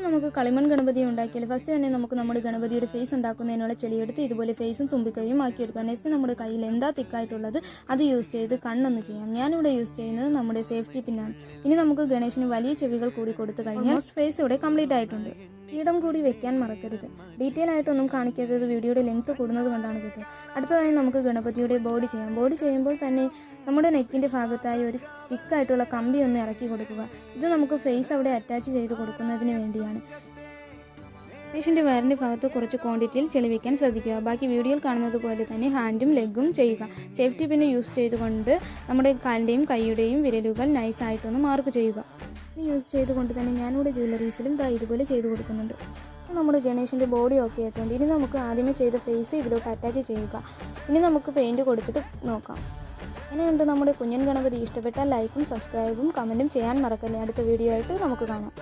നമുക്ക് കളിമൺ ഗണപതി ഉണ്ടാക്കിയാൽ ഫസ്റ്റ് തന്നെ നമുക്ക് നമ്മുടെ ഗണപതിയുടെ ഫേസ് ഉണ്ടാക്കുന്നതിനുള്ള ചെളിയെടുത്ത് ഇതുപോലെ ഫേസും തുമ്പിക്കൈയും ആക്കിയെടുക്കാം. നെക്സ്റ്റ് നമ്മുടെ കയ്യിൽ എന്താ തിക്കായിട്ടുള്ളത് അത് യൂസ് ചെയ്ത് കണ്ണൊന്ന് ചെയ്യാം. ഞാനിവിടെ യൂസ് ചെയ്യുന്നത് നമ്മുടെ സേഫ്റ്റി പിന്നാണ്. ഇനി നമുക്ക് ഗണേശന് വലിയ ചെവികൾ കൂടി കൊടുത്തു കഴിഞ്ഞാൽ ഫേസ് ഇവിടെ കംപ്ലീറ്റ് ആയിട്ടുണ്ട്. കീടം കൂടി വെക്കാൻ മറക്കരുത്. ഡീറ്റെയിൽ ആയിട്ടൊന്നും കാണിക്കാത്തത് വീഡിയോയുടെ ലെങ്ത് കൂടുന്നത് കൊണ്ടാണ് കേട്ടോ. അടുത്തതായി നമുക്ക് ഗണപതിയുടെ ബോഡി ചെയ്യാം. ബോഡി ചെയ്യുമ്പോൾ തന്നെ നമ്മുടെ നെക്കിൻ്റെ ഭാഗത്തായി ഒരു തിക്കായിട്ടുള്ള കമ്പി ഒന്ന് ഇറക്കി കൊടുക്കുക. ഇത് നമുക്ക് ഫേസ് അവിടെ അറ്റാച്ച് ചെയ്ത് കൊടുക്കുന്നതിന് വേണ്ടിയാണ്. പേഷ്യൻ്റെ വയറിൻ്റെ ഭാഗത്ത് കുറച്ച് ക്വാണ്ടിറ്റിയിൽ ചെളി വയ്ക്കാൻ ശ്രദ്ധിക്കുക. ബാക്കി വീഡിയോയിൽ കാണുന്നത് പോലെ തന്നെ ഹാൻഡും ലെഗും ചെയ്യുക. സേഫ്റ്റി പിന്നെ യൂസ് ചെയ്തുകൊണ്ട് നമ്മുടെ കാലിൻ്റെയും കൈയുടെയും വിരലുകൾ നൈസായിട്ടൊന്ന് മാർക്ക് ചെയ്യുക. യൂസ് ചെയ്തുകൊണ്ട് തന്നെ ഞാനിവിടെ ജ്വല്ലറീസിലും ഇതുപോലെ ചെയ്ത് കൊടുക്കുന്നുണ്ട്. നമ്മുടെ ഗണേശൻ്റെ ബോഡി ഓക്കെ ആയിട്ടുണ്ട്. ഇനി നമുക്ക് ആദ്യമേ ചെയ്ത ഫേസ് ഇതിലോട്ട് അറ്റാച്ച് ചെയ്യുക. ഇനി നമുക്ക് പെയിൻറ്റ് കൊടുത്തിട്ട് നോക്കാം. ഇങ്ങനെയുണ്ട് നമ്മുടെ കുഞ്ഞൻ ഗണപതി. ഇഷ്ടപ്പെട്ടാൽ ലൈക്കും സബ്സ്ക്രൈബും കമൻറ്റും ചെയ്യാൻ മറക്കല്ലേ. അടുത്ത വീഡിയോ ആയിട്ട് നമുക്ക് കാണാം.